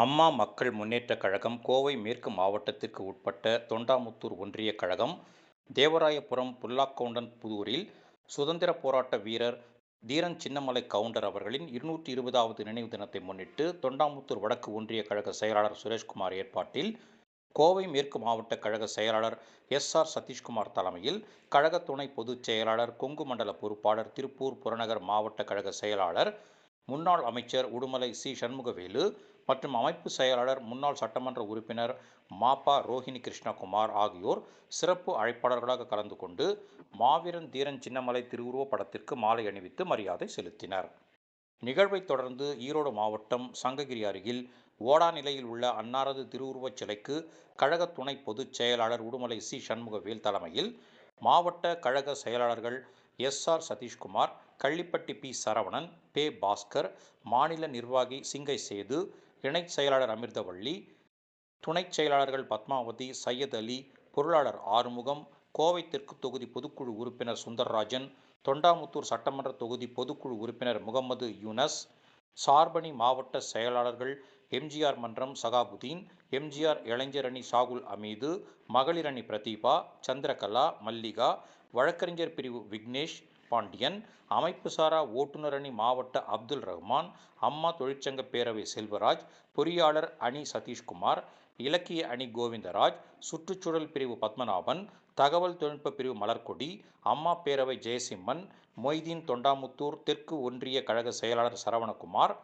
அம்மா மக்கள் முன்னேற்றக் கழகம் கோவை மேற்கு மாவட்டத்திற்கு உட்பட்ட தொண்டாமுத்தூர் ஒன்றிய கழகம் தேவராயபுரம் புல்லாக்கவுண்டன் புதூரில் சுதந்திர போராட்ட வீரர் தீரன் சின்னமலை கவுண்டர் அவர்களின் 220வது நினைவு தினத்தை முன்னிட்டு தொண்டாமுத்தூர் வடக்கு ஒன்றிய கழக செயலாளர் சுரேஷ்குமார் ஏற்பாட்டில் கோவை மேற்கு மாவட்ட கழக செயலாளர் எஸ்.ஆர். சதீஷ்குமார் தலைமையில் கழக துணை பொதுச் செயலாளர் கொங்கு மண்டல பொறுப்பாளர் திருப்பூர் புறநகர் மாவட்ட கழக செயலாளர் முன்னாள் அமைச்சர் உடுமலை சி சண்முகவேலு மற்றும் அமைப்பு செயலாளர் முன்னாள் சட்டமன்ற உறுப்பினர் மாபா ரோஹிணி கிருஷ்ணகுமார் ஆகியோர் சிறப்பு அழைப்பாளர்களாக கலந்து கொண்டு மாவீரன் தீரன் சின்னமலை திருவுருவப் படத்திற்கு மாலை அணிவித்து மரியாதை செலுத்தினர். நிகழ்வைத் தொடர்ந்து ஈரோடு மாவட்டம் சங்ககிரி அருகில் ஓடா நிலையில் உள்ள அன்னாரது திருவுருவச் சிலைக்கு கழக துணை பொதுச் செயலாளர் உடுமலை சி சண்முகவேல் தலைமையில் மாவட்ட கழக செயலாளர்கள் எஸ்.ஆர். சதீஷ்குமார், கள்ளிப்பட்டி பி. சரவணன், பே. பாஸ்கர், மாநில நிர்வாகி சிங்கை சேது, இணைச் செயலாளர் அமிர்தவள்ளி, துணைச் செயலாளர்கள் பத்மாவதி, சையத் அலி, பொருளாளர் ஆறுமுகம், கோவை தெற்கு தொகுதி பொதுக்குழு உறுப்பினர் சுந்தர்ராஜன், தொண்டாமுத்தூர் சட்டமன்ற தொகுதி பொதுக்குழு உறுப்பினர் முகமது யூனஸ், சார்பணி மாவட்ட செயலாளர்கள் எம்.ஜி.ஆர். மன்றம் சகாபுதீன், எம்.ஜி.ஆர். இளைஞர் அணி ஷாகுல் அமீது, மகளிர் அணி பிரதீபா, சந்திரகலா, மல்லிகா, வழக்கறிஞர் பிரிவு விக்னேஷ் பாண்டியன், அமைப்புசாரா ஓட்டுநர் அணி மாவட்ட அப்துல் ரஹ்மான், அம்மா தொழிற்சங்க பேரவை செல்வராஜ், பொறியாளர் அணி சதீஷ்குமார், இலக்கிய அணி கோவிந்தராஜ், சுற்றுச்சூழல் பிரிவு பத்மநாபன், தகவல் தொழில்நுட்ப பிரிவு மலர்கொடி, அம்மா பேரவை ஜெயசிம்மன், மொய்தீன், தொண்டாமுத்தூர் தெற்கு ஒன்றிய கழக செயலாளர் சரவணகுமார்,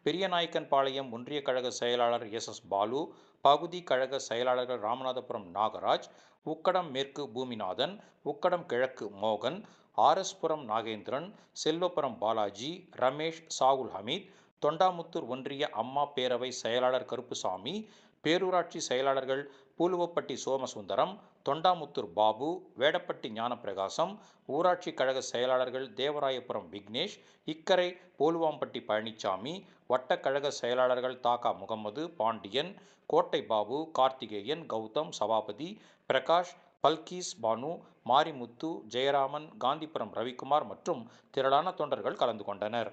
பெரியநாயக்கன்பாளையம் ஒன்றிய கழக செயலாளர் எஸ்.எஸ். பாலு, பகுதி கழக செயலாளர்கள் ராமநாதபுரம் நாகராஜ், உக்கடம் மேற்கு பூமிநாதன், உக்கடம் கிழக்கு மோகன், ஆர்.எஸ்.புரம் நாகேந்திரன், செல்வபுரம் பாலாஜி, ரமேஷ், சாகுல் ஹமீத், தொண்டாமுத்தூர் ஒன்றிய அம்மா பேரவை செயலாளர் கருப்புசாமி, பேரூராட்சி செயலாளர்கள் பூலுவப்பட்டி சோமசுந்தரம், தொண்டாமுத்தூர் பாபு, வேடப்பட்டி ஞானப்பிரகாசம், ஊராட்சி கழக செயலாளர்கள் தேவராயபுரம் விக்னேஷ், இக்கரை போலுவாம்பட்டி பழனிசாமி, வட்ட கழக செயலாளர்கள் தாகா முகமது, பாண்டியன், கோட்டை பாபு, கார்த்திகேயன், கௌதம், சபாபதி, பிரகாஷ், பல்கீஸ் பானு, மாரிமுத்து, ஜெயராமன், காந்திபுரம் ரவிக்குமார் மற்றும் திரளான தொண்டர்கள் கலந்து கொண்டனர்.